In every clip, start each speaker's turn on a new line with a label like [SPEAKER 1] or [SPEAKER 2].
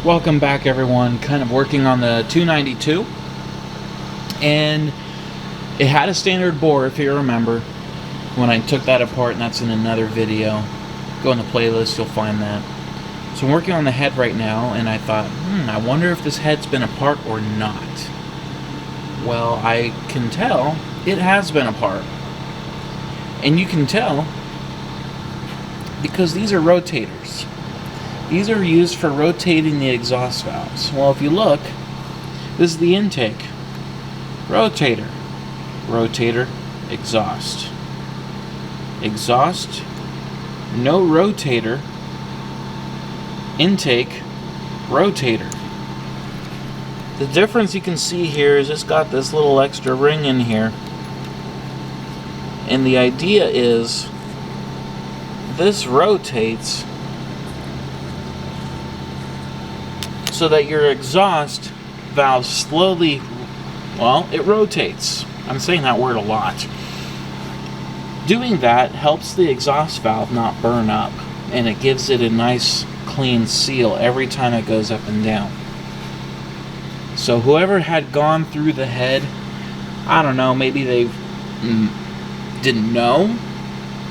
[SPEAKER 1] Welcome back, everyone. Kind of working on the 292, and it had a standard bore, if you remember, when I took that apart, and that's in another video. Go in the playlist, you'll find that. So I'm working on the head right now, and I thought, I wonder if this head's been apart or not. Well, I can tell it has been apart. And you can tell because these are rotators. These are used for rotating the exhaust valves. Well, if you look, this is the intake. Rotator. Rotator. Exhaust. Exhaust. No rotator. Intake. Rotator. The difference you can see here is it's got this little extra ring in here. And the idea is this rotates so that your exhaust valve slowly, well, it rotates. I'm saying that word a lot. Doing that helps the exhaust valve not burn up, and it gives it a nice clean seal every time it goes up and down. So whoever had gone through the head, I don't know, maybe they didn't know,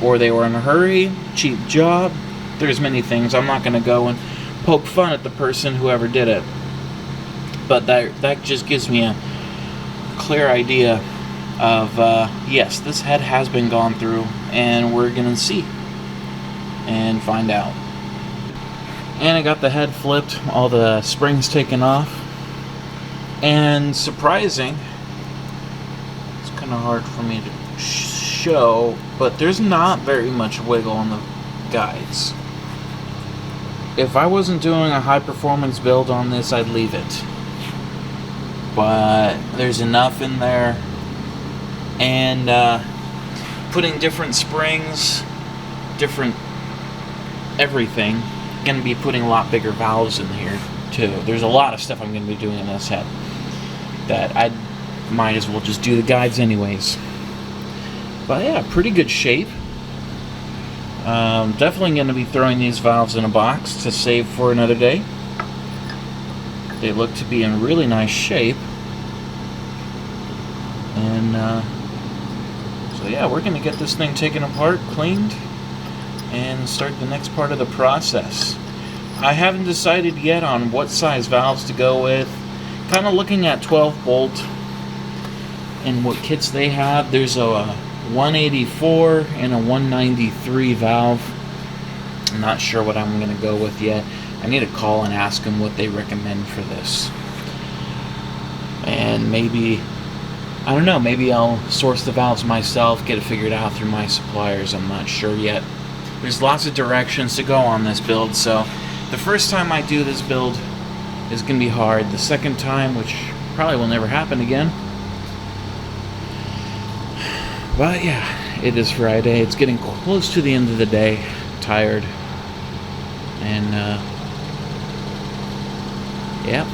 [SPEAKER 1] or they were in a hurry, cheap job. There's many things. I'm not going to go and poke fun at the person whoever did it, but that just gives me a clear idea of yes, this head has been gone through, and we're gonna see and find out. And I got the head flipped, all the springs taken off, and surprising, it's kind of hard for me to show, but there's not very much wiggle on the guides. If I wasn't doing a high performance build on this, I'd leave it. But there's enough in there. And putting different springs, different everything. Going to be putting a lot bigger valves in here too. There's a lot of stuff I'm going to be doing in this head that I might as well just do the guides anyways. But yeah, pretty good shape. Definitely going to be throwing these valves in a box to save for another day. They look to be in really nice shape. And so yeah, we're going to get this thing taken apart, cleaned, and start the next part of the process. I haven't decided yet on what size valves to go with. Kind of looking at 12 bolt and what kits they have. There's a 184 and a 193 valve. I'm not sure what I'm going to go with yet. I need to call and ask them what they recommend for this. And maybe, I don't know, maybe I'll source the valves myself, get it figured out through my suppliers. I'm not sure yet. There's lots of directions to go on this build, so the first time I do this build is going to be hard. The second time, which probably will never happen again. But yeah, it is Friday. It's getting close to the end of the day. I'm tired. And yep.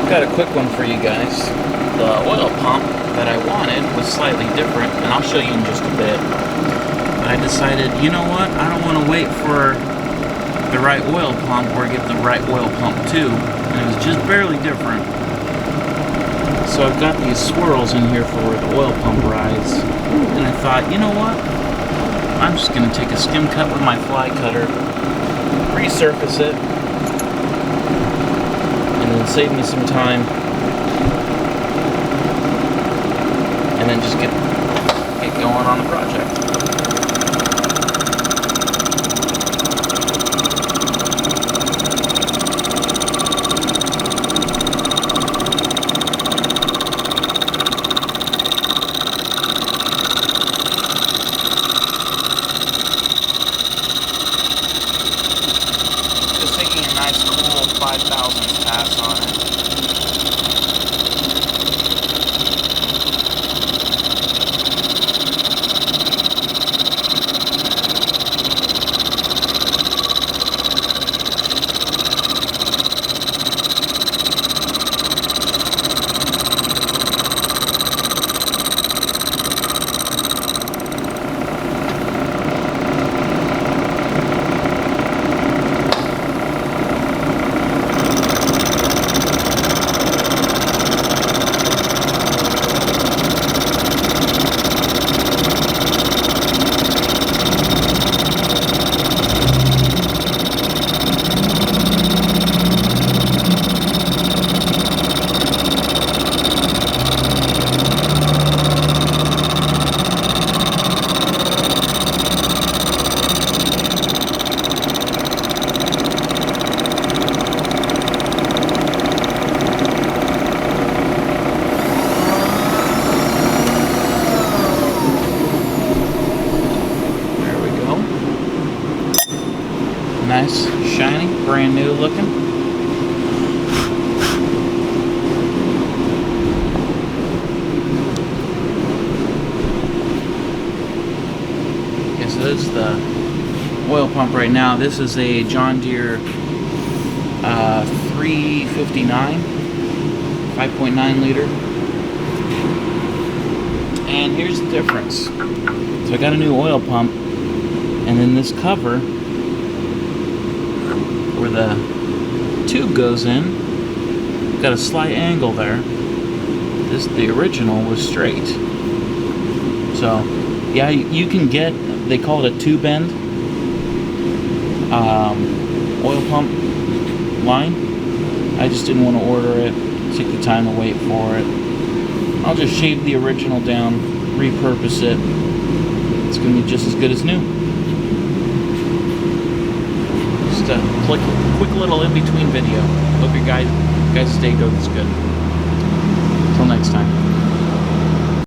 [SPEAKER 1] Got a quick one for you guys. The oil pump that I wanted was slightly different, and I'll show you in just a bit. But I decided, you know what? I don't want to wait for the right oil pump or get the right oil pump too. And it was just barely different. So I've got these swirls in here for where the oil pump rides. And I thought, you know what? I'm just going to take a skim cut with my fly cutter, resurface it, and then save me some time. And then just get going on the project. Nice cool 5,000 pass on it. brand new looking. Okay, so this is the oil pump right now. This is a John Deere 359, 5.9 liter. And here's the difference. So I got a new oil pump, and then this cover where the tube goes in, got a slight angle there. The original was straight. So yeah, you can get, they call it a tube end oil pump line. I just didn't want to order it, take the time to wait for it. I'll just shave the original down, repurpose it. It's going to be just as good as new. Just a quick little in-between video. Hope you guys' day goes good. Until next time.